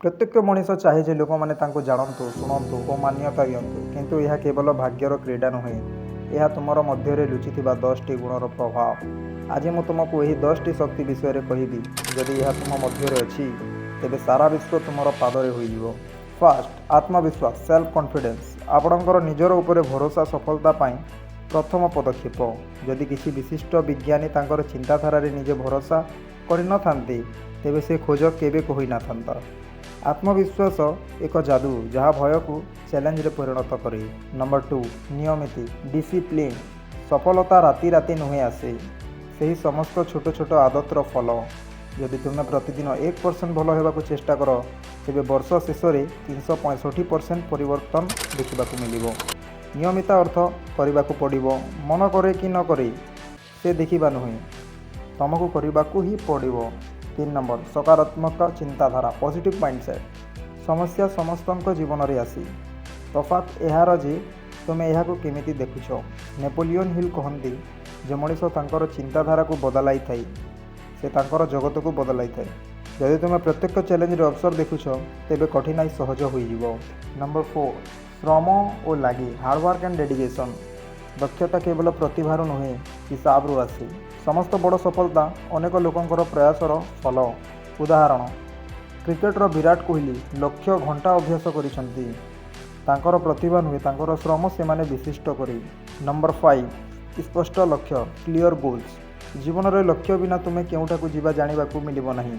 प्रत्येक मनीष चाहे जे लोक मैंने जानतु शुणु और मान्यता दिंतु किंतु यह केवल भाग्यर क्रीड़ा नुहे यह तुम मध्य लुचि 10 टी गुणर प्रभाव। आज मुझे तुमको यही 10 टी शक्ति विषय में कहबी जदि यह तुम मध्य अच्छी तेरे सारा विश्व तुम पादरे हो। फास्ट आत्मविश्वास सेल्फ कॉन्फिडेंस आपणकर निजर उपर भरोसा सफलता पाई प्रथम पदक्षेप। जदि किसी विशिष्ट विज्ञानी तांकर चिंताधारा निजे भरोसा करते तेबे से खोज केबे होई ना था। आत्मविश्वास एक जादू जहाँ भय को चैलेंज रे परिणत करे। नंबर 2 नियमित डिसिप्लिन सफलता राति राति नुहे आसे सही समस्त छोट छोट आदतर फल। जदि तुम्हें प्रतिदिन 1% भल होगा चेष्टा कर तेज वर्ष शेष में 365% परिवर्तन देखा मिल। नियमित अर्थ करने को पड़ो मन करे कि न करे से देखा नुहे तुमको करने ही पड़ो। 3 नंबर सकारात्मक चिंताधारा पॉजिटिव माइंडसेट समस्या समस्त जीवन में आसी तफात यार जे तुम यह केमी देखुच। नेपोलियन हिल कहती जो मनीष तांकर चिंताधारा को बदलाई थाई से तांकर जगत को बदलाई थाई। जदि तुम प्रत्येक चैलेंज रे अवसर देखुच तेबे कठिनाई सहज हो। नंबर 4 श्रम और लगी हार्डवर्क एंड डेडिकेशन दक्षता केवल प्रतिभार नुहे हिसाब रू आसे। समस्त बड़ सफलता अनेक लोकंकर प्रयासर फल। उदाहरण क्रिकेटर विराट कोहली लक्ष्य घंटा अभ्यास करिसंती तांकर प्रतिभा नुहे तांकर श्रम से माने विशिष्ट करी। नंबर 5 स्पष्ट लक्ष्य क्लियर गोल्स जीवन रे लक्ष्य बिना तुम्हें केउठा को जीवा जानिबा को मिलिबो नहीं।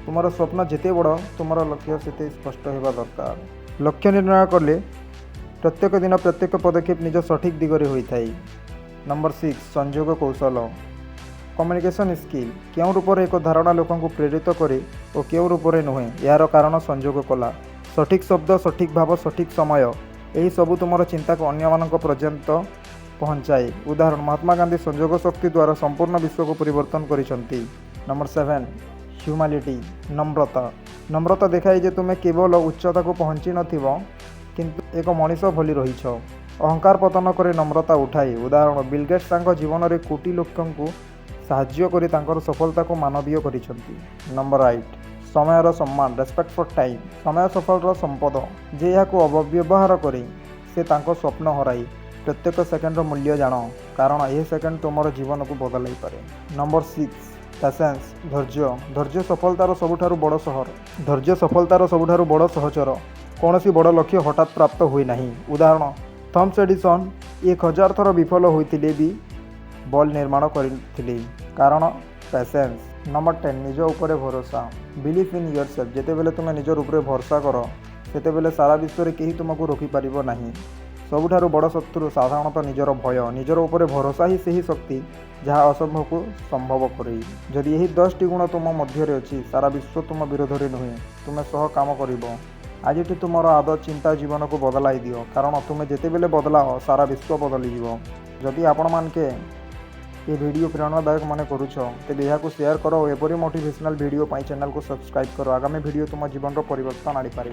तुमर स्वप्न जेते बड़ तुमर लक्ष्य सेते स्पष्ट होगा दरकार। लक्ष्य निर्णय करले प्रत्येक दिन प्रत्येक पदक्षेप निज सठिक दिगरे होइथाई। नंबर 6 संयोग कौशल कम्युनिकेशन स्किल क्यों रूप एक धारणा लोक प्रेरित करे और क्यों रूप नुहे यार कारण संयोग कला। सठिक शब्द सठिक भाव सठिक समय यही सबू तुम चिंता को अन्य मान पर्यंत पहुँचाए। उदाहरण महात्मा गांधी संयोग शक्ति द्वारा संपूर्ण विश्व को परिवर्तन करिसंती। नंबर 7 ह्यूमिलिटी नम्रता नम्रता देखाई जे तुम्हें केवल उच्चता को पहुँची नथिबो किंतु एक मनीष भली रहीछ। अहंकार पतन करे नम्रता उठाए। उदाहरण बिल गेट्स तांको जीवन में कोटी लोकंकु साहाय्य करी तांकर सफलता को मानवीय करिसंती। नंबर 8 समयर सम्मान रेस्पेक्ट फॉर टाइम समय सफलर संपद जे यह अपव्यवहार करे से तांको स्वप्न हराई। प्रत्येक सेकेंड मूल्य जान कारण यह सेकेंड तुम जीवन को बदलाई पारे। नंबर 6 पेशेंस धैर्य धैर्य सफलतार सबुठारु बड़ सहर धैर्य सफलतार सबुठारु बड़ सहचर कौन सी बड़ लक्ष्य हठात प्राप्त हुए नहीं। उदाहरण थॉमस एडिसन 1000 थर विफल होते भी बल्ब निर्माण करथिले कारण पेशेंस। नंबर 10 निज उपरे भरोसा बिलीव इन योरसेल्फ जेते बेले तुम निजर उपरे भरोसा कर सेते बेले सारा विश्व रे केही तुमको रोकी पारिबो नहीं। सबुठारु बड़ शत्रु साधारणतः निजर भय निजर उपरे भरोसा ही सही शक्ति जहाँ असंभव को संभव करे। जदि यही 10 टी गुण तुम मध्य अच्छी सारा विश्व तुम विरोध में नुहे तुम सह काम कर। आज तुमर आदत चिंता जीवन को बदलाई दियो कारण तुम्हें जिते बेले बदलाओ सारा विश्व बदली जीव। जदि आपण मानके ये वीडियो प्रेरणादायक मन करुछ तेज यह शेयर करो एपरी मोटिवेशनल वीडियो चैनल को सब्सक्राइब करो। आगामी वीडियो तुम जीवन परिवर्तन आनी पारे।